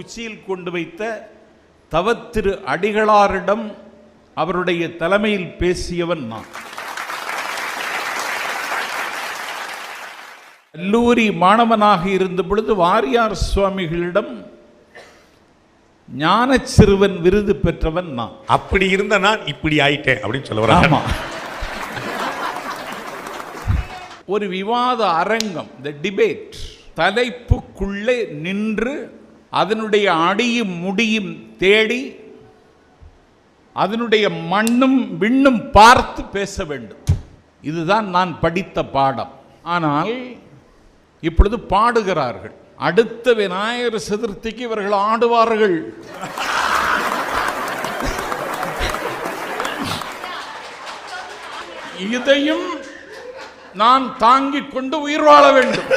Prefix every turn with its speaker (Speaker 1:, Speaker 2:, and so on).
Speaker 1: உச்சியில் கொண்டு வைத்த தவத்திரு அடிகளாரிடம் அவருடைய தலைமையில் பேசியவன் நான். கல்லூரி மாணவனாக இருந்த பொழுது வாரியார் சுவாமிகளிடம் ஞான சிறுவன் விருது பெற்றவன் நான்.
Speaker 2: அப்படி இருந்த நான் இப்படி ஆயிட்டேன் அப்படின்னு சொல்ல வரேன்.
Speaker 1: ஒரு விவாத அரங்கம், தி டிபேட், தலைப்புக்குள்ளே நின்று அதனுடைய அடியும் முடியும் தேடி அதனுடைய மண்ணும் விண்ணும் பார்த்து பேச வேண்டும். இதுதான் நான் படித்த பாடம். ஆனால் இப்பொழுது பாடுகிறார்கள். அடுத்த விநாயகர் சதுர்த்திக்கு இவர்கள் ஆடுவார்கள். இதையும் நான் தாங்கிக் கொண்டு உயிர் வாழ வேண்டும்.